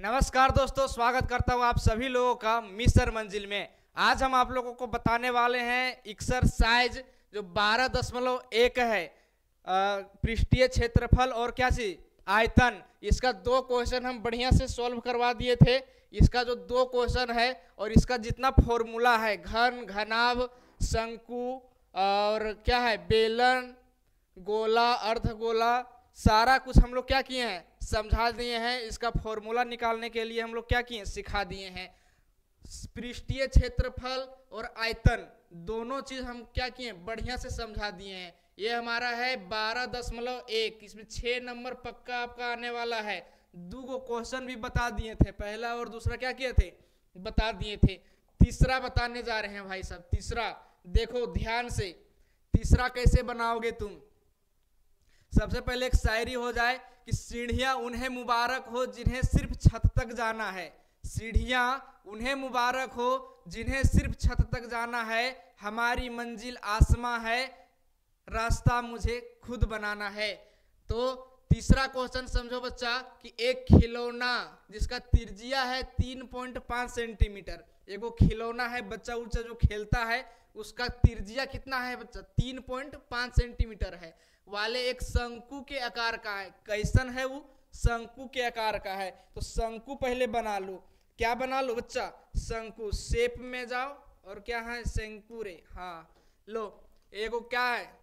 नमस्कार दोस्तों, स्वागत करता हूँ आप सभी लोगों का मिस्टर मंजिल में। आज हम आप लोगों को बताने वाले हैं एक्सरसाइज जो 12.1 है, पृष्ठीय क्षेत्रफल और क्या चीज आयतन। इसका 2 क्वेश्चन हम बढ़िया से सॉल्व करवा दिए थे। इसका जो 2 क्वेश्चन है और इसका जितना फॉर्मूला है, घन, घनाभ, शंकु और क्या है, बेलन, गोला, अर्धगोला, सारा कुछ हम लोग क्या किए हैं, समझा दिए हैं। इसका फॉर्मूला निकालने के लिए हम लोग क्या किए, सिखा दिए हैं। पृष्ठीय क्षेत्रफल और आयतन दोनों चीज हम क्या किए, बढ़िया से समझा दिए हैं। ये हमारा है 12.1, इसमें 6 नंबर पक्का आपका आने वाला है। 2 क्वेश्चन भी बता दिए थे, पहला और दूसरा क्या किए थे, बता दिए थे। तीसरा बताने जा रहे हैं भाई साहब। तीसरा देखो ध्यान से, तीसरा कैसे बनाओगे तुम। सबसे पहले एक शायरी हो जाए कि सीढ़ियां उन्हें मुबारक हो जिन्हें सिर्फ छत तक जाना है। सीढ़ियां उन्हें मुबारक हो जिन्हें सिर्फ छत तक जाना है। हमारी मंजिल आसमां है, रास्ता मुझे खुद बनाना है। तो तीसरा क्वेश्चन समझो बच्चा कि एक खिलौना जिसका त्रिज्या है 3.5 सेंटीमीटर, एगो खिलौना है बच्चा उच्चा जो खेलता है, उसका त्रिज्या कितना है बच्चा, 3.5 सेंटीमीटर है, वाले एक शंकु के आकार का है। कैसन है वो, शंकु के आकार का है। तो शंकु पहले बना लो। क्या बना लो बच्चा, शंकु। शेप में जाओ और क्या है, शंकु रे। हाँ लो, एगो क्या है,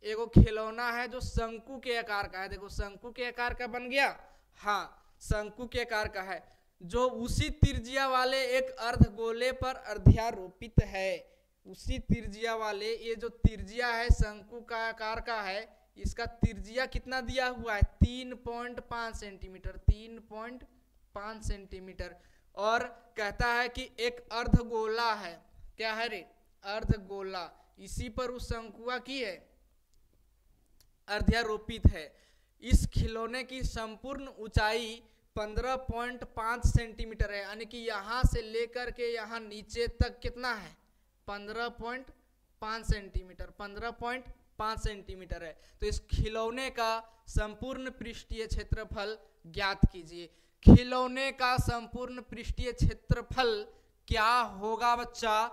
एगो खिलौना है जो शंकु के आकार का है। देखो शंकु के आकार का बन गया। हाँ, शंकु के आकार का है, जो उसी त्रिज्या वाले एक अर्धगोले पर अध्यारोपित है। उसी त्रिज्या वाले, ये जो त्रिज्या है शंकु का आकार का है, इसका त्रिज्या कितना दिया हुआ है, 3.5 सेंटीमीटर, 3.5 सेंटीमीटर। और कहता है कि एक अर्धगोला है, क्या है रे, अर्धगोला, इसी पर उस शंकुआ की है, अध्यारोपित है। इस खिलौने की संपूर्ण ऊंचाई 15.5 सेंटीमीटर है, यानी कि यहां से लेकर के यहां नीचे तक कितना है, 15.5 सेंटीमीटर, 15.5 सेंटीमीटर है। तो इस खिलौने का संपूर्ण पृष्ठीय क्षेत्रफल ज्ञात कीजिए। खिलौने का संपूर्ण पृष्ठीय क्षेत्रफल क्या होगा बच्चा,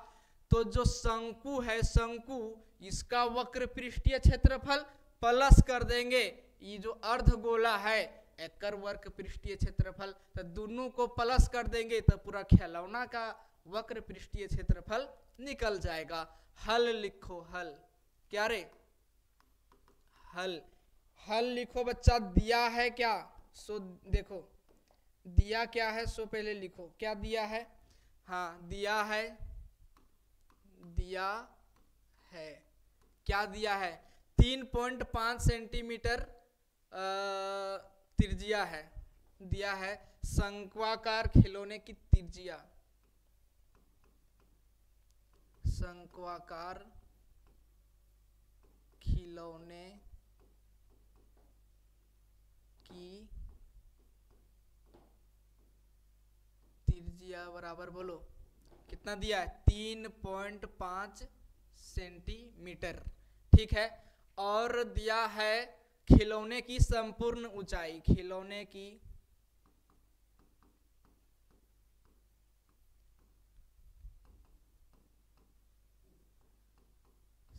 तो जो शंकु है, शंकु, इसका वक्र पृष्ठीय क्षेत्रफल प्लस कर देंगे ये जो अर्धगोला है एकर वर्ग पृष्ठीय क्षेत्रफल, तो दोनों को प्लस कर देंगे तो पूरा खिलौना का वक्र पृष्ठीय क्षेत्रफल निकल जाएगा। हल लिखो, हल, क्या रे, हल। हल लिखो बच्चा। दिया है क्या, सो देखो दिया क्या है, सो पहले लिखो क्या दिया है। हाँ दिया है, दिया है, क्या दिया है, 3.5 सेंटीमीटर त्रिज्या है, दिया है। शंक्वाकार खिलौने की त्रिज्या, शंक्वाकार खिलौने की त्रिज्या बराबर बोलो कितना दिया है, 3.5 सेंटीमीटर, ठीक है। और दिया है खिलौने की संपूर्ण ऊंचाई, खिलौने की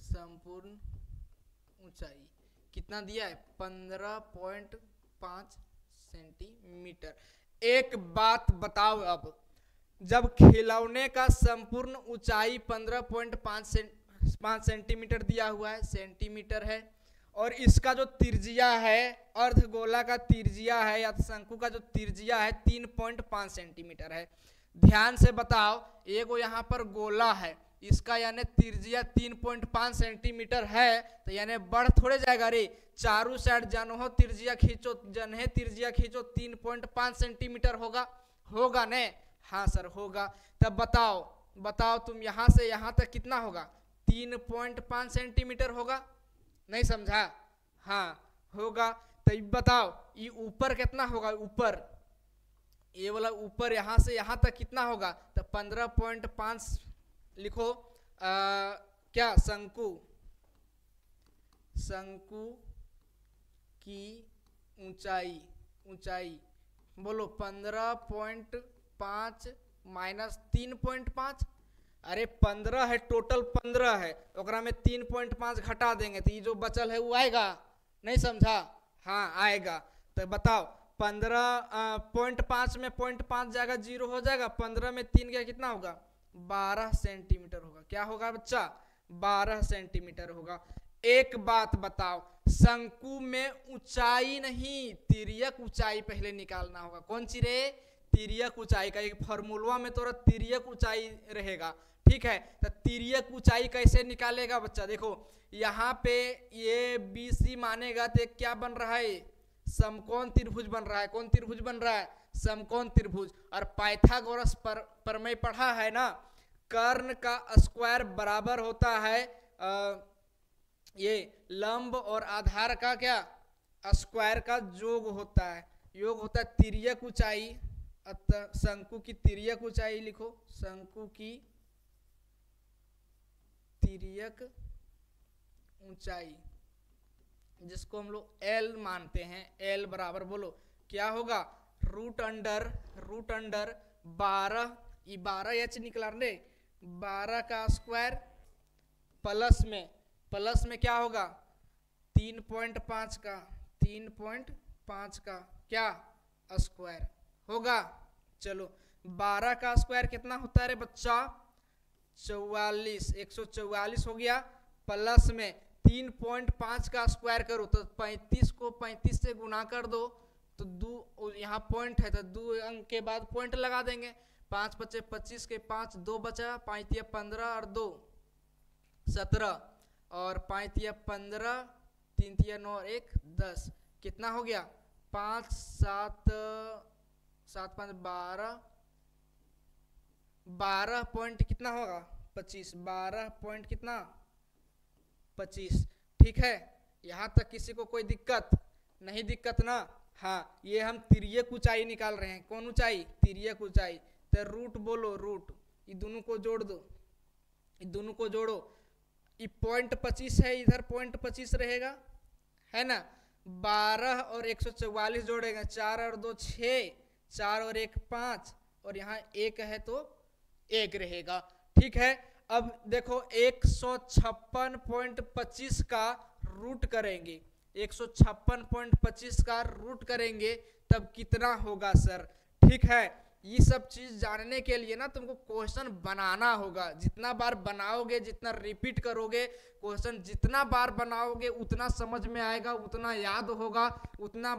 संपूर्ण ऊंचाई कितना दिया है, 15.5 सेंटीमीटर। एक बात बताओ, अब जब खिलौने का संपूर्ण ऊंचाई 15.5 सेंटीमीटर दिया हुआ है, सेंटीमीटर है, और इसका जो त्रिज्या है, अर्धगोला का त्रिज्या है या शंकु का जो त्रिज्या है 3.5 सेंटीमीटर है। ध्यान से बताओ, एगो यहाँ पर गोला है, इसका यानी त्रिज्या 3.5 सेंटीमीटर है, तो यानी बढ़ थोड़े जाएगा रे, चारों साइड जनहो त्रिज्या खींचो, जनहे त्रिज्या खींचो, 3.5 सेंटीमीटर होगा, होगा ने। हाँ सर होगा। तब बताओ, बताओ तुम यहाँ से यहाँ तक कितना होगा, 3.5 सेंटीमीटर होगा, नहीं समझा। हाँ होगा। तो बताओ ये ऊपर कितना होगा, ऊपर ये वाला ऊपर यहाँ से यहाँ तक कितना होगा, तो 15.5 लिखो। क्या, शंकु, शंकु की ऊंचाई, ऊंचाई बोलो 15.5 माइनस 3.5। अरे 15 है, टोटल 15 है, ओकरा में 3.5 घटा देंगे तो ये जो बचल है वो आएगा, नहीं समझा? हाँ आएगा। तो बताओ 15.5 में 0.5 जाएगा, 0 हो जाएगा। 15 में 3 गया, कितना होगा? 12 सेंटीमीटर होगा। क्या होगा बच्चा? 12 सेंटीमीटर होगा। एक बात बताओ, शंकु में ऊंचाई नहीं, तिर्यक ऊंचाई पहले निकालना होगा। कौन सी रे? तिर्यक ऊंचाई का एक फॉर्मूला में तो तिर्यक ऊंचाई रहेगा, ठीक है? तो तिर्यक ऊंचाई कैसे निकालेगा बच्चा? देखो यहाँ पे ये BC मानेगा तो क्या बन रहा है? समकोण त्रिभुज बन रहा है। कौन त्रिभुज बन रहा है? समकोण त्रिभुज। और पाइथागोरस पर मैं पढ़ा है ना, कर्ण का स्क्वायर बराबर होता है ये लंब और आधार का क्या? स्क्वायर का योग होता है। योग होता है तिर्यक ऊंचाई। अतः शंकु की तिर्यक ऊंचाई लिखो, शंकु की तिर्यक ऊंचाई, जिसको हम लोग L मानते हैं। L बराबर बोलो क्या होगा? रूट अंडर 12, ये 12H निकला रे, 12 का स्क्वायर प्लस में क्या होगा? 3.5 का क्या स्क्वायर होगा? चलो 12 का स्क्वायर कितना होता है रे बच्चा? 44, 144 हो गया। प्लस में 3.5 का स्क्वायर करो तो 35 को 35 से गुना कर दो तो दो, यहाँ पॉइंट है तो 2 अंक के बाद पॉइंट लगा देंगे। 5 बचे 25 के 5, 2 बचा, 5 या 15 और 2 17 और 5 या 15, 3 या 9 और 1 10, कितना हो गया? 5 7 7 5 12 पॉइंट कितना होगा? 25। 12 पॉइंट कितना? 25। ठीक है, यहाँ तक किसी को कोई दिक्कत नहीं? दिक्कत ना? हाँ, ये हम तिर्यक ऊंचाई निकाल रहे हैं। कौन ऊंचाई? तिर्यक ऊंचाई। तो रूट बोलो, रूट, ये दोनों को जोड़ दो, ये दोनों को जोड़ो। ये पॉइंट 25 है, इधर पॉइंट 25 रहेगा, है ना? 12 और 144 जोड़ेंगे, 4 और 2 6, 4 और 1 5, और यहाँ 1 है तो 1 रहेगा। ठीक है, अब देखो 156.25 का रूट करेंगे, 156.25 का रूट करेंगे तब कितना होगा सर? ठीक है, ये सब चीज जानने के लिए ना तुमको क्वेश्चन बनाना होगा। जितना बार बनाओगे, जितना रिपीट करोगे क्वेश्चन, जितना बार बनाओगे उतना समझ में आएगा, उतना याद होगा, उतना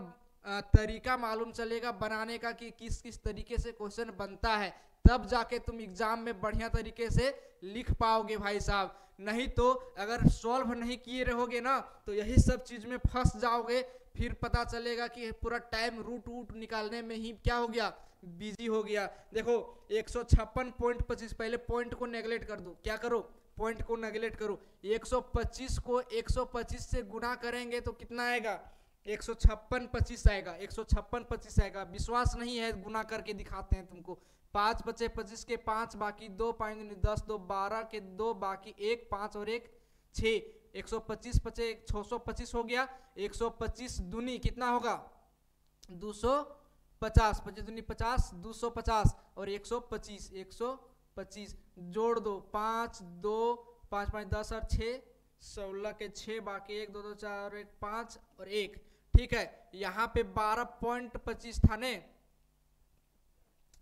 तरीका मालूम चलेगा बनाने का कि किस किस तरीके से क्वेश्चन बनता है। तब जाके तुम एग्जाम में बढ़िया तरीके से लिख पाओगे भाई साहब। नहीं तो अगर सॉल्व नहीं किए रहोगे ना तो यही सब चीज में फंस जाओगे। फिर पता चलेगा कि पूरा टाइम रूट निकालने में ही क्या हो गया? बिजी हो गया। देखो 156.25, पहले पॉइंट को नेगलेक्ट कर दो। क्या करो? पॉइंट को नेगलेक्ट करो। 125 को 125 से गुना करेंगे तो कितना आएगा? 156.25 आएगा, 156.25 आएगा। विश्वास नहीं है, गुना करके दिखाते हैं तुमको। 5 बचे 25 के 5, बाकी 2, 5 10 2 12 के 2, बाकी 1 5 और 1 6, 125 बचे 625 हो गया। 125 दूनी कितना होगा? 250, 25 दूनी 50, 250 और 125, 125 जोड़ दो। 5 2 5 5 10 और 6 16 के 6, बाकी 1 2 2 4 और 1 5 और 1। ठीक है, यहाँ पे 12.25 था ने।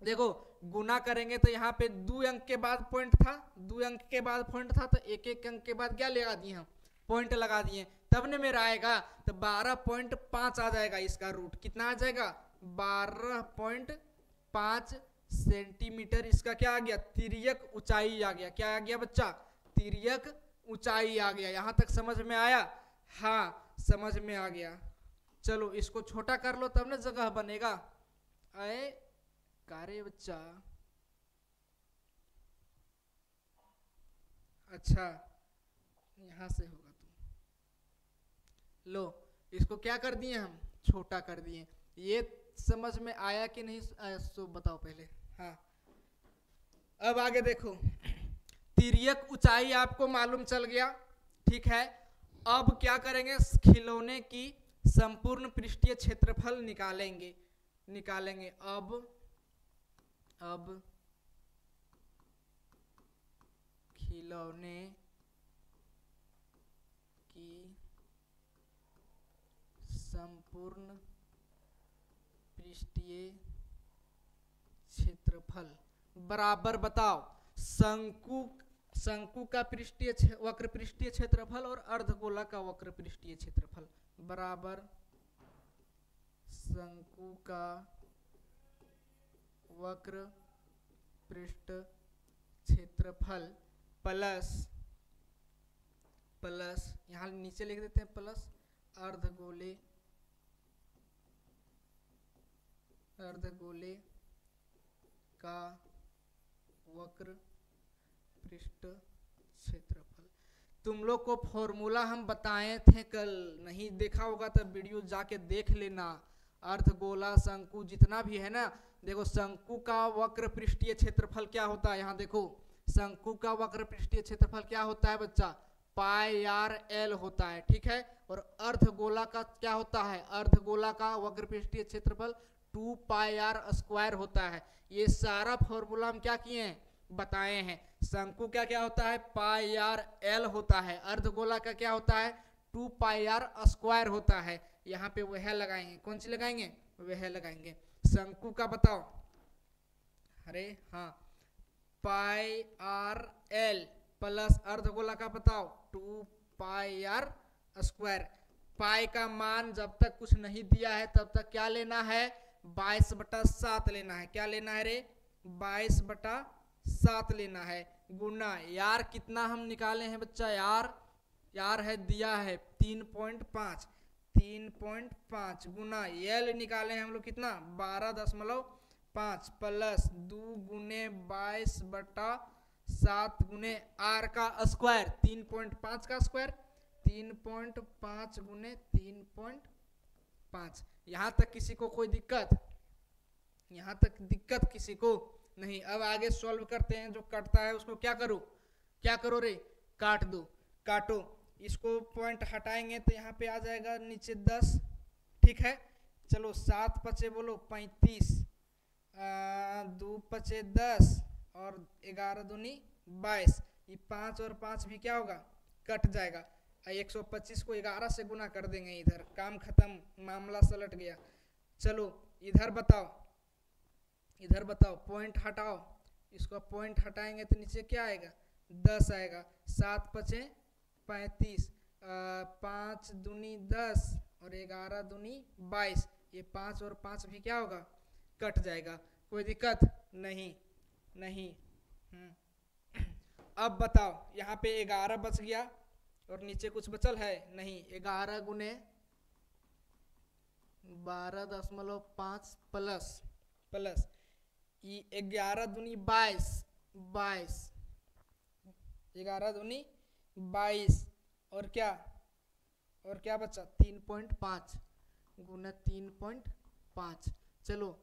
देखो गुना करेंगे तो यहाँ पे 2 अंक के बाद पॉइंट था, 2 अंक के बाद पॉइंट था, तो एक एक अंक के बाद क्या लगा दिए हम? पॉइंट लगा दिए, तब ने मेरा आएगा। तो 12.5 आ जाएगा इसका रूट। कितना आ जाएगा? 12.5 सेंटीमीटर। इसका क्या आ गया? तिर्यक ऊंचाई आ गया। क्या आ गया बच्चा? तिर्यक ऊंचाई आ गया। यहां तक समझ में आया? हाँ समझ में आ गया। चलो इसको छोटा कर लो तब ना जगह बनेगा। अरे कारे बच्चा, अच्छा यहां से होगा तुम। लो इसको क्या कर दिए हम? छोटा कर दिए। ये समझ में आया कि नहीं? सो बताओ पहले। हाँ अब आगे देखो, तिर्यक ऊंचाई आपको मालूम चल गया। ठीक है, अब क्या करेंगे? खिलौने की संपूर्ण पृष्ठीय क्षेत्रफल निकालेंगे। निकालेंगे। अब खिलौने की संपूर्ण पृष्ठीय क्षेत्रफल बराबर बताओ शंकु का वक्र पृष्ठीय क्षेत्रफल और अर्धगोला का वक्र पृष्ठीय क्षेत्रफल बराबर शंकु का वक्र पृष्ठ क्षेत्रफल प्लस यहाँ नीचे लिख देते हैं प्लस अर्धगोले का वक्र पृष्ठ क्षेत्रफल। तुम लोग को फॉर्मूला हम बताए थे कल, नहीं देखा होगा तो वीडियो जाके देख लेना। अर्धगोला शंकु जितना भी है ना, देखो शंकु का वक्र पृष्ठीय क्षेत्रफल क्या होता है, यहाँ देखो शंकु का वक्र पृष्ठीय क्षेत्रफल क्या होता है बच्चा, पाई आर एल होता है, ठीक है। और अर्धगोला का क्या होता है, अर्धगोला का वक्र पृष्ठीय क्षेत्रफल 2 पाई आर स्क्वायर होता है। ये सारा फॉर्मूला हम क्या किए हैं, बताए हैं। शंकु का क्या होता है, पाई आर एल होता है। अर्धगोला का क्या होता है, 2 पाई आर स्क्वायर होता है। यहाँ पे वह लगाएंगे, कौन सी लगाएंगे, वह लगाएंगे। शंकु का बताओ, अरे हाँ, पाई आर एल प्लस अर्धगोला का बताओ 2 पाई आर स्क्वायर। पाई का मान जब तक कुछ नहीं दिया है तब तक क्या लेना है, 22/7 लेना है। क्या लेना है रे, 22/7 लेना है। गुना यार कितना हम निकाले हैं बच्चा, यार है दिया है 3.5 गुना एल निकाले हैं हम लोग कितना 12.5 प्लस 2 गुने 22/7 गुने आर का स्क्वायर 3.5 का स्क्वायर 3.5 गुने 3.5। यहाँ तक किसी को कोई दिक्कत, यहाँ तक दिक्कत किसी को नहीं। अब आगे सॉल्व करते हैं। जो कटता है उसको क्या करो रे, काट दो, काटो। इसको पॉइंट हटाएंगे तो यहाँ पे आ जाएगा नीचे 10, ठीक है। चलो 7 पचे बोलो 35, 2 पचे 10 और 11 दूनी 22। ये 5 और 5 भी क्या होगा, कट जाएगा। 125 को 11 से गुना कर देंगे, इधर काम खत्म, मामला सलट गया। चलो इधर बताओ पॉइंट हटाओ। इसको पॉइंट हटाएंगे तो नीचे क्या आएगा, 10 आएगा। 7 पचे 35, 5 दूनी 10 और 11 दूनी 22। ये 5 और 5 भी क्या होगा, कट जाएगा। कोई दिक्कत नहीं। अब बताओ यहाँ पे 11 बच गया और नीचे कुछ बचल है नहीं। 11 गुने 12.5 प्लस ये 11 दूनी 22, 11 दूनी 22 और क्या बचा 3.5 गुना 3.5। चलो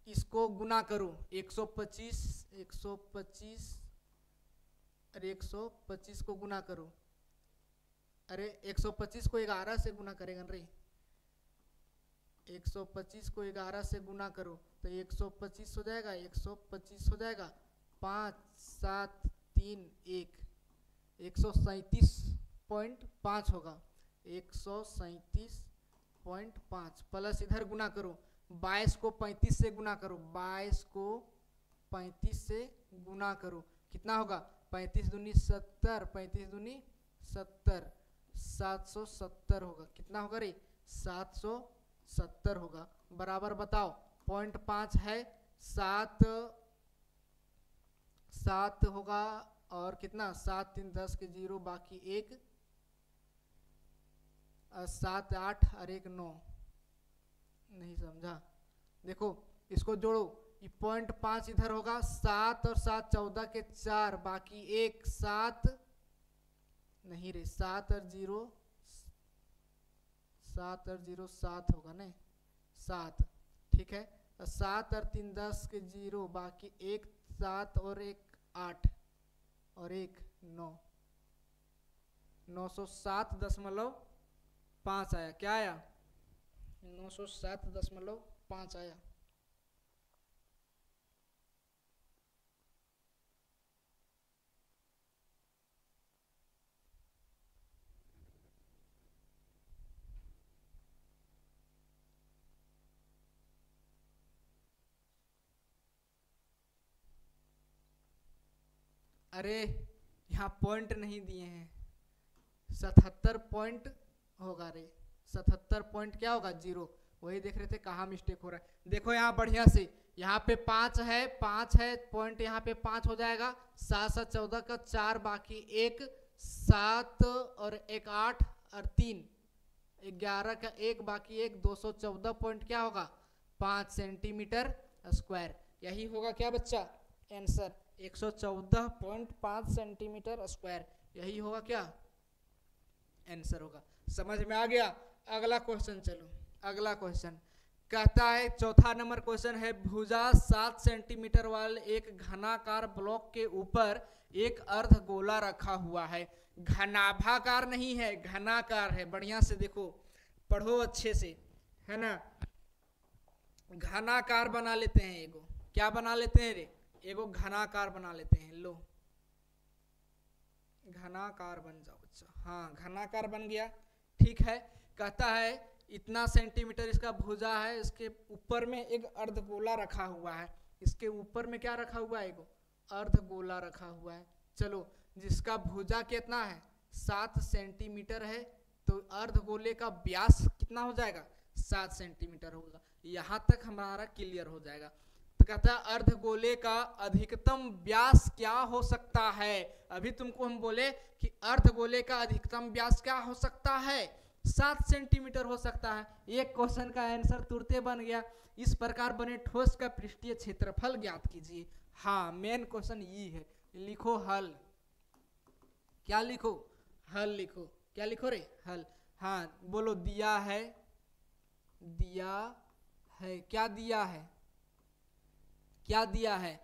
इसको गुना करो 125 अरे 125 को गुना करो। अरे 125 को 11 से गुना करेगा रे, 125 को 11 से गुना करो तो 125 हो जाएगा, 125 हो जाएगा 5 7 3 1 137.5 होगा, 137.5 प्लस इधर गुना करो 22 को 35 से गुना करो, 22 को 35 से गुना करो कितना होगा 35 दूनी 70, 35 दूनी 70, 770 होगा। कितना होगा रे 770 होगा। बराबर बताओ 0.5 है 7 होगा और कितना 7 3 10 के 0 बाकी 1 7 8 और 1 9। नहीं समझा, देखो इसको जोड़ो, ये 0.5 इधर होगा 7 और 7 14 के 4 बाकी 1 7 नहीं रे 7 और 0 7 होगा ना 7, ठीक है। 7 और 3 10 के 0 बाकी 1 7 और 1 8 और 1 9, 907.5 आया। क्या आया 907.5 आया। अरे यहाँ पॉइंट नहीं दिए हैं, 77 पॉइंट होगा रे, 77 पॉइंट क्या होगा 0, वही देख रहे थे कहाँ मिस्टेक हो रहा है। देखो यहाँ बढ़िया से, यहाँ पे 5 है, 5 है पॉइंट, यहाँ पे 5 हो जाएगा, 7 7 14 का 4 बाकी 1 7 और 1 8 और 3 11 का 1 बाकी 1 214 पॉइंट क्या होगा 5 सेंटीमीटर स्क्वायर। यही होगा क्या बच्चा आंसर, 114.5 सेंटीमीटर स्क्वायर, यही होगा क्या आंसर होगा। समझ में आ गया। अगला क्वेश्चन चलो, अगला क्वेश्चन कहता है, चौथा नंबर क्वेश्चन है, भुजा 7 सेंटीमीटर वाले एक घनाकार ब्लॉक के ऊपर एक अर्धगोला रखा हुआ है। घनाभाकार नहीं है, घनाकार है, बढ़िया से देखो पढ़ो अच्छे से, है ना। घनाकार बना लेते हैं, एगो क्या बना लेते हैं रे, एगो घनाकार बना लेते हैं। लो घनाकार बन जाओ बच्चा, हाँ घनाकार बन गया, ठीक है। कहता है इतना सेंटीमीटर इसका भुजा है, इसके ऊपर में एक अर्धगोला रखा हुआ है, इसके ऊपर में क्या रखा हुआ है, एगो अर्धगोला रखा हुआ है। चलो जिसका भुजा कितना है 7 सेंटीमीटर है, तो अर्धगोले का व्यास कितना हो जाएगा 7 सेंटीमीटर होगा। यहाँ तक हमारा क्लियर हो जाएगा। तो कहता है अर्धगोले का अधिकतम व्यास क्या हो सकता है। अभी तुमको हम बोले कि अर्धगोले का अधिकतम व्यास क्या हो सकता है 7 सेंटीमीटर हो सकता है। एक क्वेश्चन का आंसर तुरंत बन गया। इस प्रकार बने ठोस का पृष्ठीय क्षेत्रफल ज्ञात कीजिए। हाँ मेन क्वेश्चन ये है, लिखो हल। क्या लिखो, हल लिखो। क्या लिखो रे, हल। हाँ बोलो, दिया है, दिया है, क्या दिया है, क्या दिया है,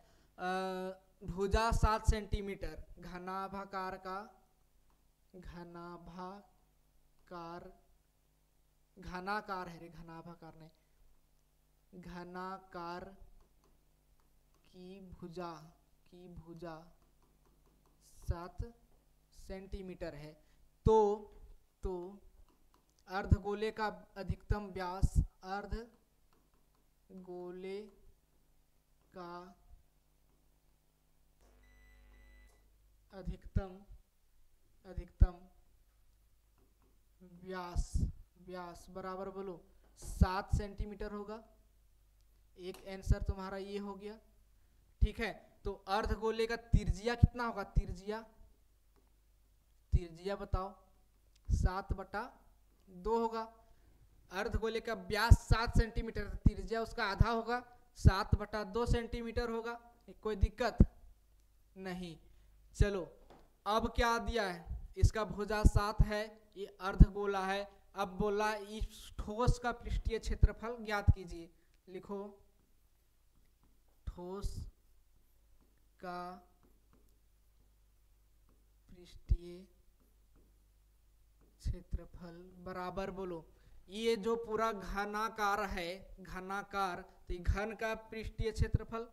भुजा 7 सेंटीमीटर, घनाभाकार का, घनाभाकार, घनाकार है रे, घनाभाकार नहीं, घनाकार की भुजा, की भुजा 7 सेंटीमीटर है। तो अर्धगोले का अधिकतम व्यास, अर्धगोले का अधिकतम व्यास बराबर बोलो 7 सेंटीमीटर होगा। एक आंसर तुम्हारा ये हो गया, ठीक है। तो अर्धगोले का त्रिज्या कितना होगा, त्रिज्या बताओ, 7/2 होगा। अर्धगोले का व्यास 7 सेंटीमीटर, त्रिज्या उसका आधा होगा, 7/2 सेंटीमीटर होगा। कोई दिक्कत नहीं। चलो अब क्या दिया है, इसका भुजा 7 है, ये अर्धगोला है। अब बोला इस ठोस का पृष्ठीय क्षेत्रफल ज्ञात कीजिए। लिखो ठोस का पृष्ठीय क्षेत्रफल बराबर बोलो, ये जो पूरा घनाकार है, घनाकार, तो घन का पृष्ठीय क्षेत्रफल,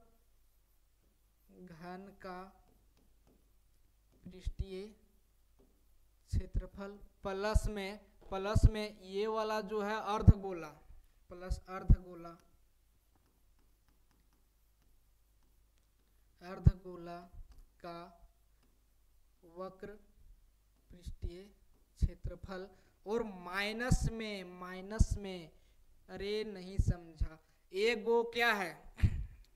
घन का पृष्ठीय क्षेत्रफल प्लस में ये वाला जो है अर्धगोला, प्लस अर्धगोला का वक्र पृष्ठीय क्षेत्रफल, और माइनस में, अरे नहीं समझा, एगो क्या है,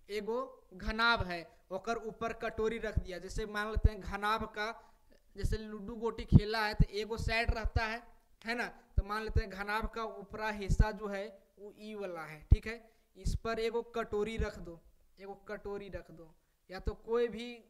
एगो घनाभ है, ओकर ऊपर कटोरी रख दिया। जैसे मान लेते हैं घनाभ का, जैसे लूडो गोटी खेला है तो एगो साइड रहता है ना, तो मान लेते हैं घनाभ का ऊपरा हिस्सा जो है वो ई वाला है, ठीक है। इस पर एगो कटोरी रख दो, एगो कटोरी रख दो, या तो कोई भी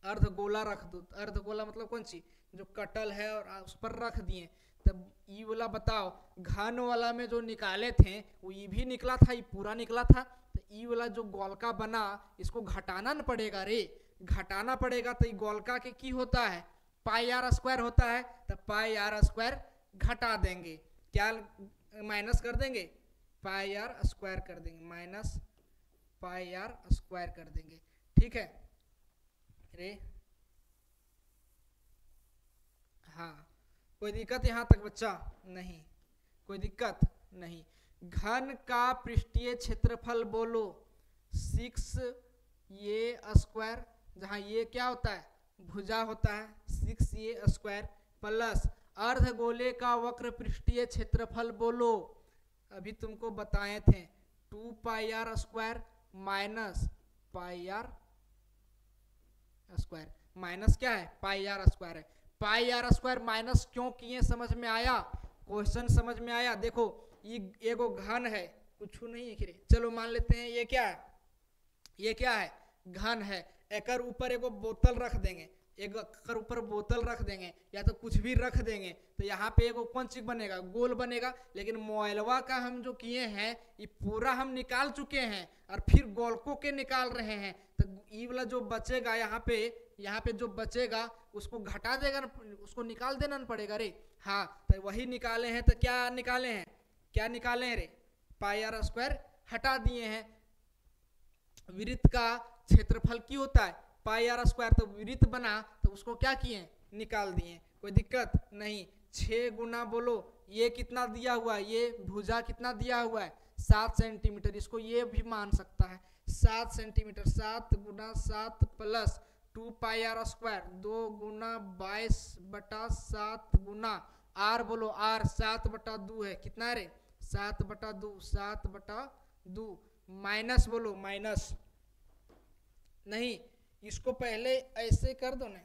अर्धगोला रख दो। अर्धगोला मतलब कौन सी, जो कटल है और उस पर रख दिए। तब ई वाला बताओ, घन वाला में जो निकाले थे वो ई भी निकला था, ये पूरा निकला था, तो ई वाला जो गोलका बना इसको घटाना न पड़ेगा रे, घटाना पड़ेगा। तो ये गोलका के की होता है πr² होता है, तो πr² घटा देंगे, क्या माइनस कर देंगे, πr² कर देंगे, माइनस πr² कर देंगे, ठीक है रे। हाँ कोई दिक्कत यहाँ तक बच्चा, नहीं कोई दिक्कत नहीं। घन का पृष्ठीय क्षेत्रफल बोलो 6a² जहाँ ये क्या होता है, भुजा होता है, 6a² प्लस अर्धगोले का वक्र पृष्ठीय क्षेत्रफल बोलो, अभी तुमको बताए थे 2πr² माइनस πr², माइनस क्या है, πr² है। πr² माइनस क्यों किए समझ में आया, क्वेश्चन समझ में आया। देखो ये एगो घन है, कुछ नहीं है खिरे, चलो मान लेते हैं ये क्या है, ये क्या है, घन है। एकर ऊपर एगो बोतल रख देंगे, एक ऊपर बोतल रख देंगे या तो कुछ भी रख देंगे, तो यहाँ पे एगो कौन चीज बनेगा, गोल बनेगा। लेकिन मोइलवा का हम जो किए हैं ये पूरा हम निकाल चुके हैं और फिर गोलकों के निकाल रहे हैं, तो ये वाला जो बचेगा यहाँ पे जो बचेगा उसको घटा देगा, उसको निकाल देना न पड़ेगा रे। हाँ तो वही निकाले हैं, तो क्या निकाले हैं, क्या निकाले हैं रे, πr² हटा दिए हैं। वृत्त का क्षेत्रफल की होता है πr², तो वृत्त बना तो उसको क्या किए, निकाल दिए, कोई दिक्कत नहीं। 6 गुना बोलो ये कितना दिया हुआ है, ये भुजा कितना दिया हुआ है 7 सेंटीमीटर, इसको ये भी मान सकता है 7 सेंटीमीटर। 7 गुना 7 प्लस 2πr², 2 गुना 22/7 गुना r बोलो r 7/2 है, कितना रे 7/2, 7/2 माइनस बोलो माइनस, नहीं इसको पहले ऐसे कर दो ना,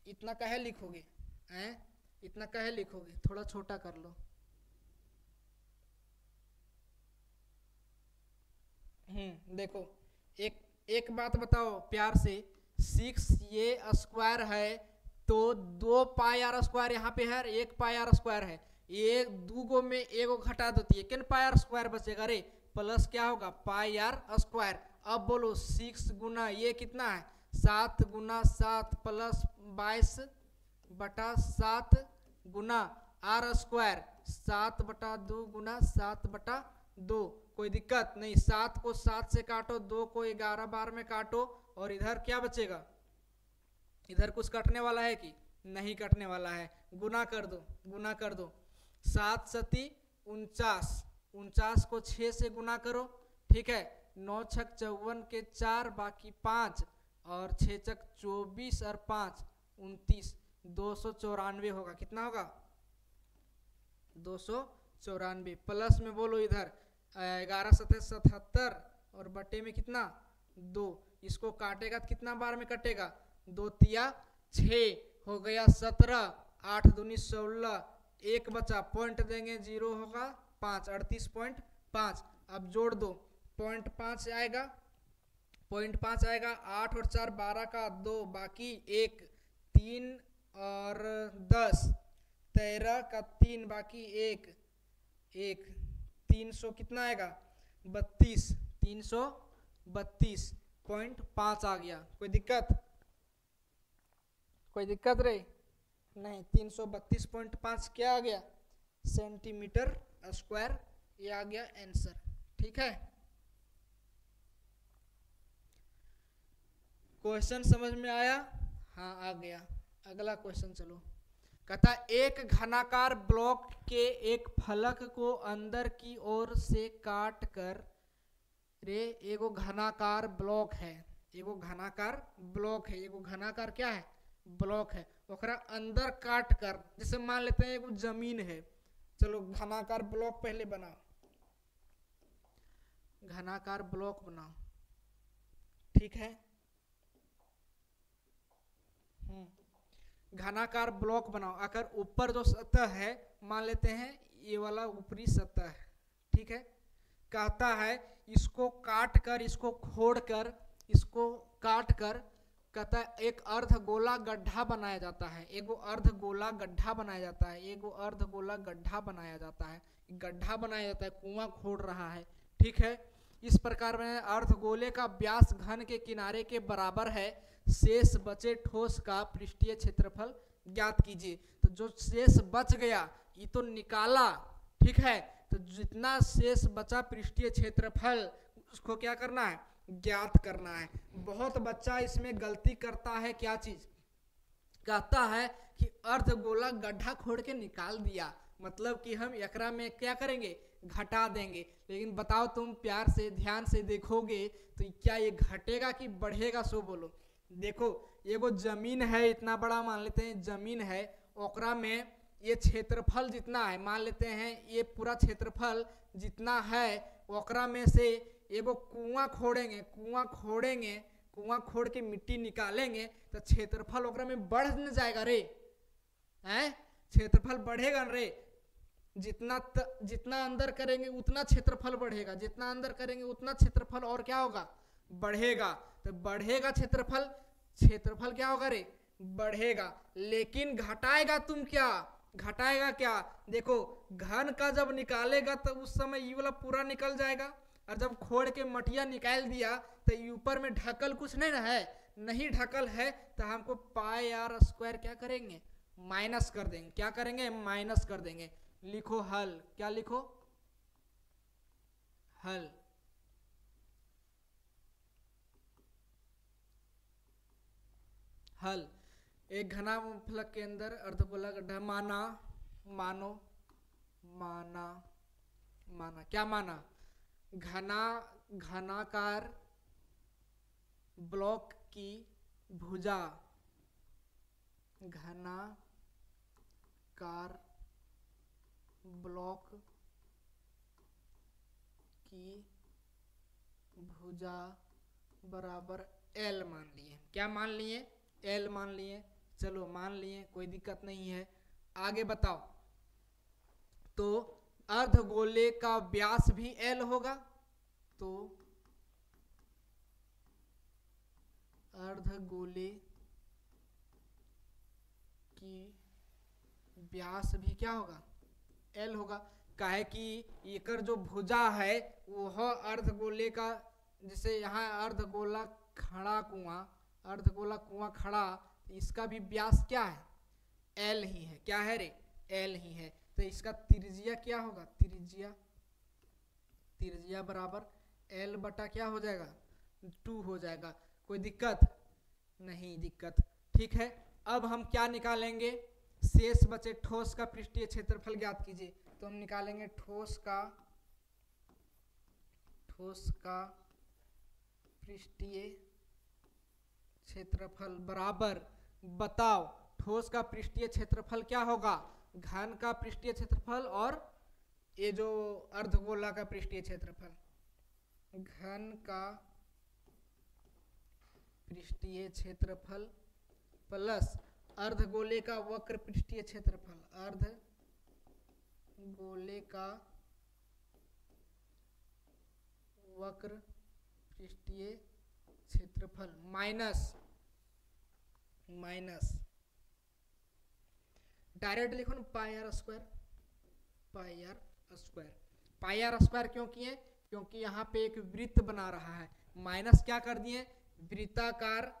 इतना काहे लिखोगे हैं, इतना काहे लिखोगे, थोड़ा छोटा कर लो। देखो एक बात बताओ प्यार से, 6a² है तो 2πr² यहाँ पे है, 1πr² है, ये दूगो में एगो घटा देती है, किन πr² बचेगा रे, प्लस क्या होगा πr²। अब बोलो 6 गुना ये कितना है 7 गुना 7 प्लस 22/7 गुना r², 7/2 गुना 7/2, कोई दिक्कत नहीं। 7 को 7 से काटो, 2 को 11 बार में काटो, और इधर क्या बचेगा, इधर कुछ कटने वाला है कि नहीं कटने वाला है, गुना कर दो, गुना कर दो। 7 सती 49, 49 को 6 से गुना करो, ठीक है। 9 छक 54 के 4 बाकी 5 और 6 छक 24 और 5 29, 294 होगा, कितना होगा 294 प्लस में बोलो इधर 11 7 77 और बटे में कितना 2, इसको काटेगा तो कितना बार में कटेगा, 2 तिया 6 हो गया 17, 8 दूनी 16, 1 बचा, पॉइंट देंगे 0 होगा 5, 38.5। अब जोड़ दो, 0.5 आएगा, 0.5 आएगा, 8 और 4 12 का 2 बाकी 1, 3 और 10 13 का 3 बाकी 1, 300 कितना आएगा 32, 332.5 आ गया। कोई दिक्कत, कोई दिक्कत रे नहीं, 332.5 क्या आ गया सेंटीमीटर स्क्वायर, ये आ गया आंसर, ठीक है। क्वेश्चन समझ में आया, हाँ आ गया। अगला क्वेश्चन चलो, कहता एक घनाकार ब्लॉक के एक फलक को अंदर की ओर से काट कर, रे एगो घनाकार ब्लॉक है, एगो घनाकार ब्लॉक है, एगो घनाकार क्या है ब्लॉक है, ओकरा अंदर काट कर, जैसे मान लेते हैं एगो जमीन है, चलो घनाकार ब्लॉक पहले बनाओ, घनाकार ब्लॉक बनाओ, ठीक है। घनाकार ब्लॉक बनाओ, अगर ऊपर जो सतह है मान लेते हैं ये वाला ऊपरी सतह है, ठीक है। कहता है इसको काट कर, इसको खोड़ कर, इसको काट कर, कहता है एक अर्धगोला गड्ढा बनाया जाता है, एगो अर्धगोला गड्ढा बनाया जाता है, एगो अर्धगोला गड्ढा बनाया जाता है, गड्ढा बनाया जाता है, कुआं खोद रहा है, ठीक है। इस प्रकार में अर्धगोले का व्यास घन के किनारे के बराबर है, शेष बचे ठोस का पृष्ठीय क्षेत्रफल ज्ञात कीजिए। तो जो शेष बच गया ये तो निकाला, ठीक है, तो जितना शेष बचा पृष्ठीय क्षेत्रफल उसको क्या करना है, ज्ञात करना है। बहुत बच्चा इसमें गलती करता है, क्या चीज कहता है कि अर्धगोला गड्ढा खोद के निकाल दिया, मतलब कि हम एकरा में क्या करेंगे घटा देंगे। लेकिन बताओ तुम प्यार से ध्यान से देखोगे तो क्या ये घटेगा कि बढ़ेगा, सो बोलो। देखो ये वो जमीन है, इतना बड़ा मान लेते हैं जमीन है, ओकरा में ये क्षेत्रफल जितना है, मान लेते हैं ये पूरा क्षेत्रफल जितना है, ओकरा में से एगो कुआं खोदेंगे, कुआं खोद के मिट्टी निकालेंगे तो क्षेत्रफल ओकरा में बढ़ न जाएगा रे, हैं? क्षेत्रफल बढ़ेगा न रे। जितना अंदर करेंगे उतना क्षेत्रफल बढ़ेगा, जितना अंदर करेंगे उतना क्षेत्रफल और क्या होगा, बढ़ेगा। तो बढ़ेगा क्षेत्रफल, क्षेत्रफल क्या होगा रे, बढ़ेगा। लेकिन घटाएगा तुम क्या, घटाएगा क्या? देखो घन का जब निकालेगा तो उस समय ये वाला पूरा निकल जाएगा, और जब खोद के मटिया निकाल दिया तो ऊपर में ढकल कुछ नहीं ना है, नहीं ढकल है, तो हमको पाई आर स्क्वायर क्या करेंगे, माइनस कर देंगे। क्या करेंगे, माइनस कर देंगे। लिखो हल, क्या लिखो, हल। हल एक घना फलक के अंदर अर्धगोला गड्ढा माना, मानो, माना, माना क्या माना, घनाकार ब्लॉक की भुजा, घनाकार ब्लॉक की भुजा बराबर एल मान लिए। क्या मान लिए, एल मान लिए। चलो मान लिए, कोई दिक्कत नहीं है। आगे बताओ, तो अर्धगोले का व्यास भी एल होगा, तो अर्धगोले की व्यास भी क्या होगा, एल होगा। काहे कि एकर जो भुजा है वह अर्धगोले का, जैसे यहाँ अर्धगोला खड़ा कुआं, अर्धगोला कुआं खड़ा, इसका भी व्यास क्या है, एल ही है। क्या है रे, एल ही है। तो इसका त्रिज्या क्या होगा, त्रिज्या बराबर एल बटा क्या हो जाएगा, 2 हो जाएगा। कोई दिक्कत नहीं, दिक्कत ठीक है। अब हम क्या निकालेंगे, शेष बचे ठोस का पृष्ठीय क्षेत्रफल ज्ञात कीजिए। तो हम निकालेंगे ठोस का पृष्ठीय क्षेत्रफल बराबर, बताओ ठोस का पृष्ठीय क्षेत्रफल क्या होगा, घन का पृष्ठीय क्षेत्रफल और ये जो अर्धगोला का पृष्ठीय क्षेत्रफल। घन का पृष्ठीय क्षेत्रफल प्लस अर्धगोले का वक्र पृष्ठीय क्षेत्रफल, अर्धगोले का वक्र पृष्ठीय क्षेत्रफल माइनस डायरेक्ट लिखो ना, pi r square, pi r square क्यों किए, क्योंकि यहाँ पे एक वृत्त बना रहा है। माइनस क्या कर दिए, वृत्ताकार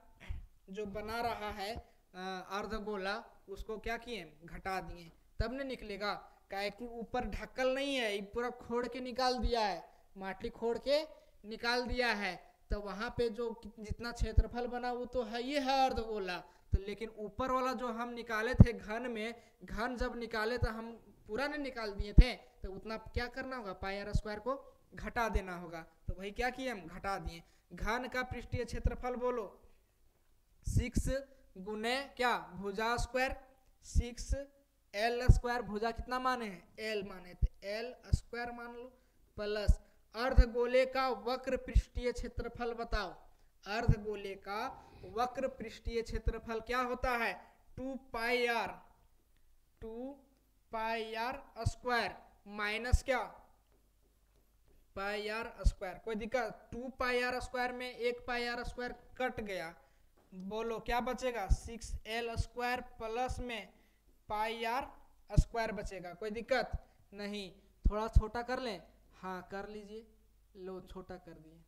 जो बना रहा है अर्धगोला, उसको क्या किए, घटा दिए, तब न निकलेगा। काहे कि ऊपर ढक्कल नहीं है, पूरा खोद के निकाल दिया है, माटी खोद के निकाल दिया है, तो वहां पे जो जितना क्षेत्रफल बना वो तो है, ये है अर्धगोला। तो लेकिन ऊपर वाला जो हम निकाले थे घन में, घन जब निकाले तो हम पूरा नहीं निकाल दिए थे, तो उतना क्या करना होगा, पाई आर स्क्वायर को घटा देना होगा। तो वही क्या किए, हम घटा दिए। घन का पृष्ठीय क्षेत्रफल बोलो, 6 गुने क्या, भुजा स्क्वायर, 6 एल स्क्वायर, भुजा कितना माने हैं, एल माने थे, एल स्क्वायर मान लो, प्लस अर्धगोले का वक्र पृष्ठीय क्षेत्रफल बताओ। अर्धगोले का वक्र पृष्ठीय क्षेत्रफल क्या होता है, 2 पाई आर स्क्वायर माइनस क्या, पाई आर स्क्वायर। कोई दिक्कत, 2 पाई आर स्क्वायर में 1 पाई आर स्क्वायर कट गया, बोलो क्या बचेगा, 6l स्क्वायर प्लस में पाई आर स्क्वायर बचेगा। कोई दिक्कत नहीं, थोड़ा छोटा कर लें, हाँ कर लीजिए, लो छोटा कर दिए।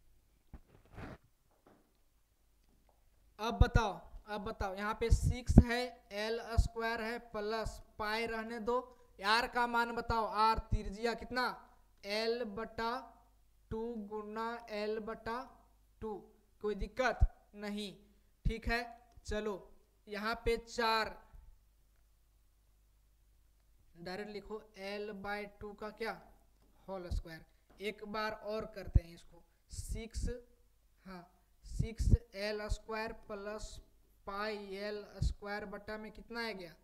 अब बताओ यहाँ पे 6 है, l स्क्वायर है, प्लस पाई रहने दो, आर का मान बताओ, आर त्रिज्या कितना, l बटा 2 गुना l बटा 2। कोई दिक्कत नहीं, ठीक है। चलो यहाँ पे 4 डायरेक्ट लिखो, l/2 का क्या होल स्क्वायर। एक बार और करते हैं इसको, 6l square plus pi L square बटा में कितना आ गया,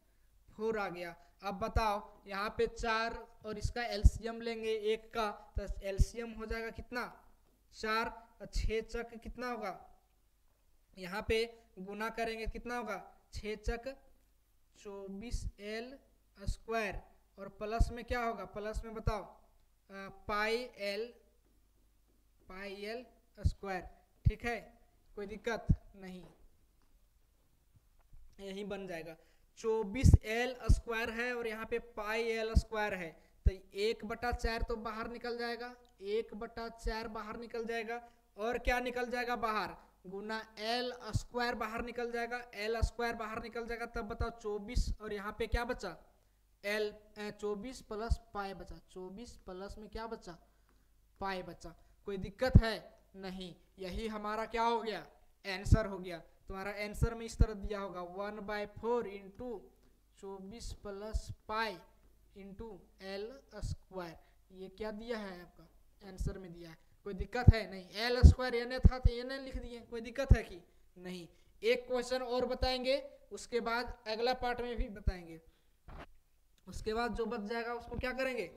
4 आ गया। अब बताओ यहाँ पे 4 और इसका एलसीएम लेंगे एक का, तो एलसीएम हो जाएगा कितना 4, 6 चक कितना होगा, यहाँ पे गुना करेंगे कितना होगा 6 चक 24l स्क्वायर, और प्लस में क्या होगा, प्लस में बताओ पाई एल स्क्वायर। ठीक है, कोई दिक्कत नहीं, यही बन जाएगा। 24l स्क्वायर है और यहाँ पे पाई एल स्क्वायर है, तो 1/4 तो बाहर निकल जाएगा, 1/4 बाहर निकल जाएगा, और क्या निकल जाएगा बाहर, गुना एल स्क्वायर बाहर निकल जाएगा, एल स्क्वायर बाहर निकल जाएगा। तब बताओ 24 और यहाँ पे क्या बचा, 24 प्लस पाई बचा, 24 प्लस में क्या बचा, पाई बचा। कोई दिक्कत है नहीं, यही हमारा क्या हो गया, आंसर हो गया। तुम्हारा आंसर में इस तरह दिया होगा 1/4 into 24 plus pi into L square. ये क्या दिया है आपका, आंसर में दिया है। कोई दिक्कत है नहीं, एल स्क्वायर एन था तो एन लिख दिए, कोई दिक्कत है कि नहीं। एक क्वेश्चन और बताएंगे, उसके बाद अगला पार्ट में भी बताएंगे, उसके बाद जो बच जाएगा उसको क्या करेंगे,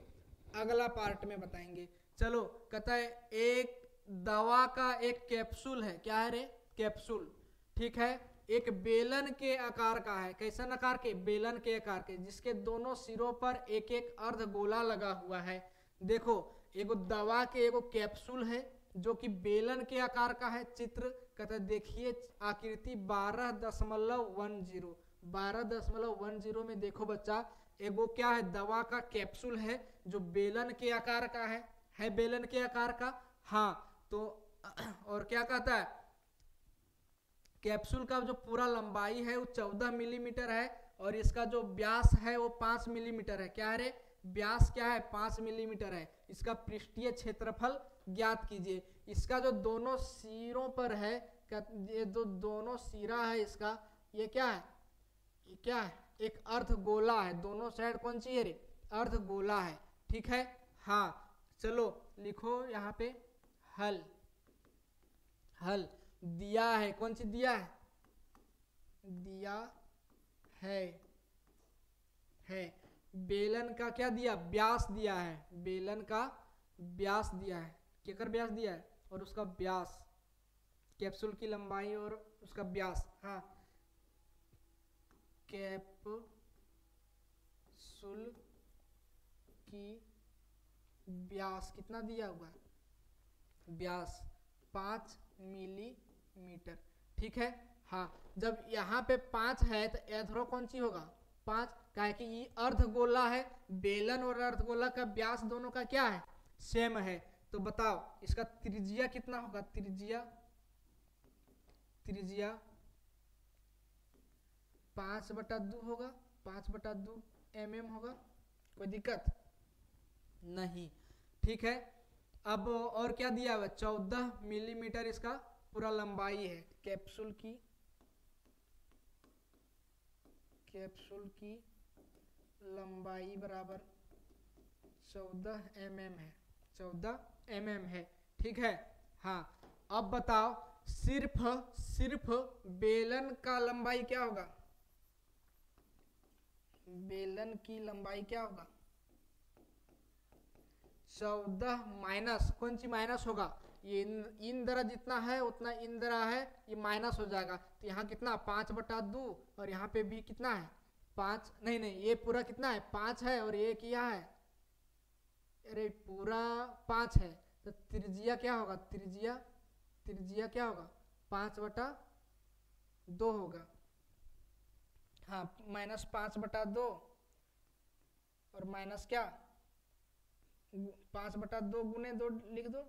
अगला पार्ट में बताएंगे। चलो, कहता है एक दवा का एक कैप्सूल है, क्या है रे, कैप्सूल। ठीक है, एक बेलन के आकार का है, कैसन आकार के, बेलन के आकार के, जिसके दोनों सिरों पर एक एक अर्ध गोला लगा हुआ है। देखो, एगो दवा के एगो कैप्सूल है जो कि बेलन के आकार का है। चित्र कहता देखिए आकृति 12.10 में देखो बच्चा, एगो क्या है, दवा का कैप्सूल है जो बेलन के आकार का है बेलन के आकार का। हाँ, तो और क्या कहता है, कैप्सूल का जो पूरा लंबाई है वो 14 मिलीमीटर है, और इसका जो व्यास है वो 5 मिलीमीटर है। क्या है रे, व्यास क्या है, 5 मिलीमीटर है। इसका पृष्ठीय क्षेत्रफल ज्ञात कीजिए। इसका जो दोनों सिरों पर है, ये जो दोनों सिरा है इसका, ये क्या है, ये क्या है, एक अर्ध गोला है। दोनों साइड कौन सी है रे, अर्ध गोला है। ठीक है, हाँ, चलो लिखो यहाँ पे हल। हल दिया है, कौन सी दिया है, दिया है बेलन का क्या दिया, व्यास दिया है, बेलन का व्यास दिया है, केकर व्यास दिया है, और उसका व्यास, कैप्सूल की लंबाई और उसका व्यास। हाँ, कैप्सूल की व्यास कितना दिया हुआ है, व्यास 5 मिलीमीटर। ठीक है, हाँ, जब यहाँ पे 5 है तो एधरो कौन सी होगा, 5, क्या कि ये अर्धगोला है, बेलन और अर्धगोला का व्यास दोनों का क्या है, सेम है। तो बताओ इसका त्रिज्या कितना होगा, त्रिज्या 5/2 होगा, 5/2 mm होगा। कोई दिक्कत नहीं। ठीक है, अब और क्या दिया हुआ, 14 मिलीमीटर इसका पूरा लंबाई है। कैप्सूल की लंबाई बराबर 14 mm है, 14 mm है। ठीक है, हाँ, अब बताओ सिर्फ बेलन का लंबाई क्या होगा, बेलन की लंबाई क्या होगा, 14 माइनस, कौन सी माइनस होगा, ये इन दरा जितना है उतना इन दरा है, ये माइनस हो जाएगा। तो यहाँ कितना 5/2, और यहाँ पे भी कितना है 5, नहीं, ये पूरा कितना है 5 है, और ये क्या है, अरे पूरा 5 है। तो त्रिज्या क्या होगा, त्रिज्या क्या होगा, 5/2 होगा। हाँ, -5/2 और माइनस क्या 5/2 गुने 2 लिख दो,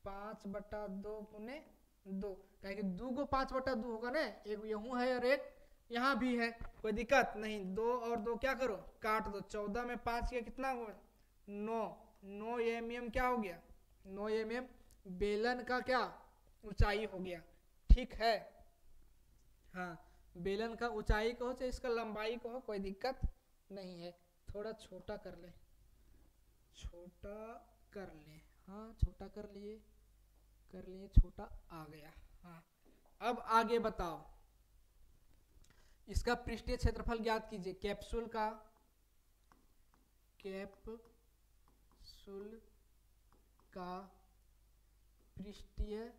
5/2 गुने 2, क्या कि 2 को 5/2 होगा ना, एक यूं है और एक यहाँ भी है। कोई दिक्कत नहीं, 2 और 2 क्या करो, काट दो। 14 में 5 के कितना हुआ, 9 mm क्या हो गया, 9 mm बेलन का क्या ऊंचाई हो गया। ठीक है, हाँ, बेलन का ऊंचाई कहो चाहे इसका लंबाई कहो, कोई दिक्कत नहीं है। थोड़ा छोटा कर ले, छोटा कर लें। हाँ छोटा कर लिए छोटा आ गया। हाँ अब आगे बताओ, इसका पृष्ठीय क्षेत्रफल ज्ञात कीजिए। कैप्सूल का पृष्ठीय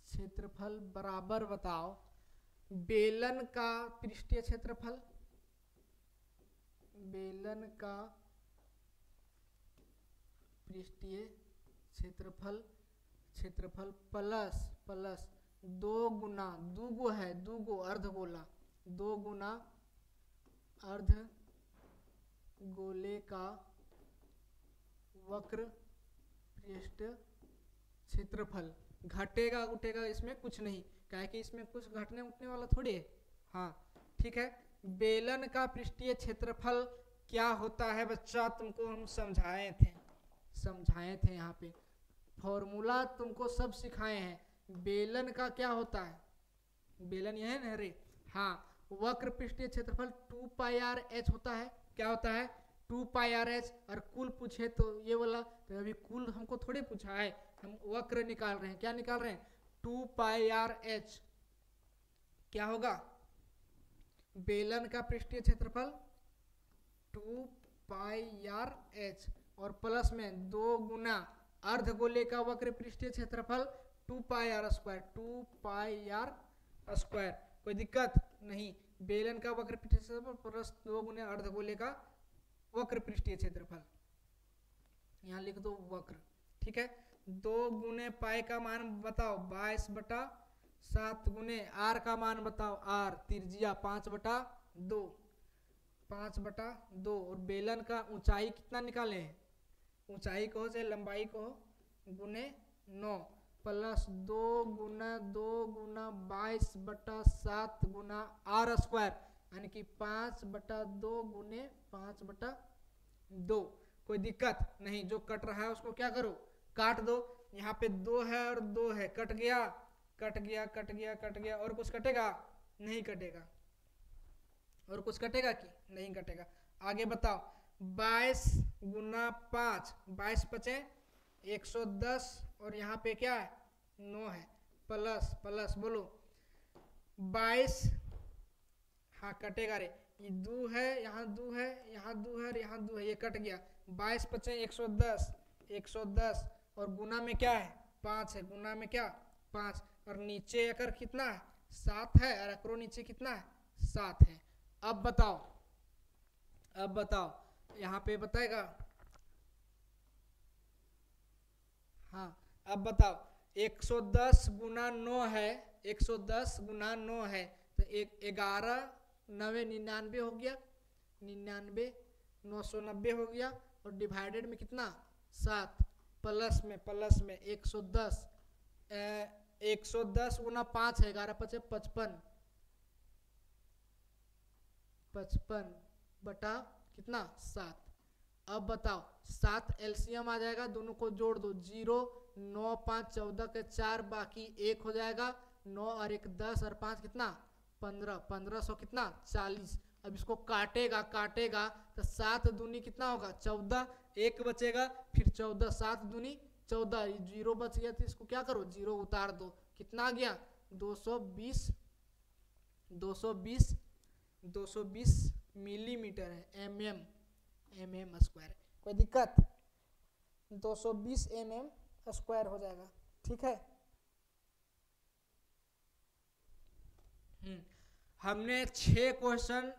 क्षेत्रफल बराबर बताओ बेलन का पृष्ठीय क्षेत्रफल। बेलन का पृष्ठीय क्षेत्रफल प्लस 2 गुना, दूगो है, दूगो अर्धगोला, 2 गुना अर्धगोले का वक्र पृष्ठ क्षेत्रफल। घटेगा उठेगा इसमें कुछ नहीं, क्या कि इसमें कुछ घटने उठने वाला थोड़ी है। हाँ ठीक है, बेलन का पृष्ठीय क्षेत्रफल क्या होता है बच्चा, तुमको हम समझाए थे यहाँ पे, फॉर्मूला तुमको सब सिखाए हैं। बेलन का क्या होता है, बेलन यह है ना रे। हाँ वक्र पृष्ठीय क्षेत्रफल 2 पाई आर एच होता है। क्या होता है 2 पाई आर एच। और कुल पूछे तो ये वाला, तो अभी कुल हमको थोड़े पूछा है, हम वक्र निकाल रहे हैं। क्या निकाल रहे हैं 2 पाई आर एच। क्या होगा बेलन का पृष्ठीय क्षेत्रफल 2 पाई आर एच और प्लस में 2 गुना अर्धगोले का वक्र पृष्ठीय क्षेत्रफल 2 pi r square, 2 pi r square. कोई दिक्कत नहीं, बेलन का वक्र पृष्ठीय क्षेत्रफल प्लस 2 गुना अर्धगोले का वक्र पृष्ठीय क्षेत्रफल। यहाँ लिख दो वक्र। ठीक है, 2 गुने पाई का मान बताओ 22/7 गुने आर का मान बताओ आर त्रिज्या 5/2 और बेलन का ऊंचाई कितना निकाले हैं, ऊंचाई को चाहे लंबाई को गुने 9 प्लस 2 गुना 22/7 गुना आर स्क्वायर, यानी कि 5/2 गुने 5/2। कोई दिक्कत नहीं, जो कट रहा है उसको क्या करो काट दो। यहाँ पे 2 है और 2 है, कट गया। और कुछ कटेगा नहीं कटेगा, और कुछ कटेगा कि नहीं कटेगा। आगे बताओ 22 गुना 5, 22 पचे 110 और यहाँ पे क्या है 9 है, प्लस बोलो 22। हाँ कटेगा रे, ये 2 है, यहाँ 2 है, यहाँ 2 है और यहाँ 2 है, ये कट गया। 22 पचे 110 और गुना में क्या है 5 है, गुना में क्या 5 और नीचे अकर कितना है 7 है और अकरो नीचे कितना है 7 है। अब बताओ यहाँ पे बताएगा। हाँ अब बताओ 110 गुना 9 है, 110 गुना 9 है तो 11 9 99 हो गया, 99 990 हो गया और डिवाइडेड में कितना 7 प्लस में 110 गुना 5 है 11 पचे 55 बटा कितना 7। अब बताओ 7 एलसीएम आ जाएगा, दोनों को जोड़ दो 0 9 5 14 के 4 बाकी 1 हो जाएगा, 9 और 1 10 और 5 कितना 15, 1500 कितना 40। अब इसको काटेगा तो 7 दूनी कितना होगा 14, 1 बचेगा फिर 14, 7 दूनी 14, 0 बच गया तो इसको क्या करो 0 उतार दो, कितना आ गया 220 मिलीमीटर है, mm स्क्वायर। कोई दिक्कत 220 mm स्क्वायर हो जाएगा। ठीक है, हमने 6 क्वेश्चन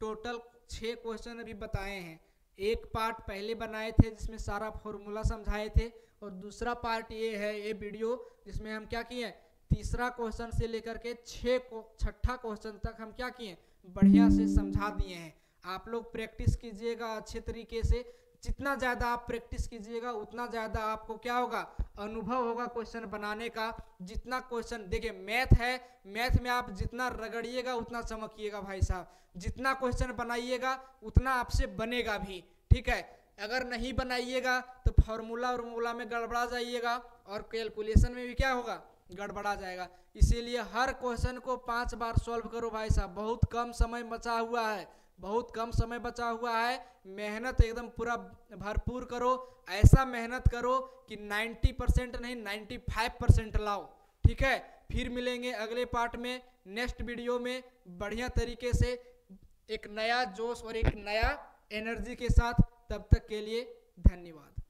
टोटल 6 क्वेश्चन अभी बताए हैं। एक पार्ट पहले बनाए थे जिसमें सारा फॉर्मूला समझाए थे और दूसरा पार्ट ये है ये वीडियो जिसमें हम क्या किए तीसरा क्वेश्चन से लेकर के 6ठा क्वेश्चन तक हम क्या किए बढ़िया से समझा दिए हैं। आप लोग प्रैक्टिस कीजिएगा अच्छे तरीके से, जितना ज़्यादा आप प्रैक्टिस कीजिएगा उतना ज़्यादा आपको क्या होगा अनुभव होगा क्वेश्चन बनाने का। जितना क्वेश्चन देखिए मैथ है, मैथ में आप जितना रगड़िएगा उतना चमकिएगा भाई साहब, जितना क्वेश्चन बनाइएगा उतना आपसे बनेगा भी। ठीक है, अगर नहीं बनाइएगा तो फार्मूला में गड़बड़ा जाइएगा और कैलकुलेशन में भी क्या होगा गड़बड़ा जाएगा। इसीलिए हर क्वेश्चन को 5 बार सॉल्व करो भाई साहब, बहुत कम समय बचा हुआ है, बहुत कम समय बचा हुआ है, मेहनत एकदम पूरा भरपूर करो, ऐसा मेहनत करो कि 90% नहीं 95% लाओ। ठीक है, फिर मिलेंगे अगले पार्ट में, नेक्स्ट वीडियो में बढ़िया तरीके से एक नया जोश और एक नया एनर्जी के साथ। तब तक के लिए धन्यवाद।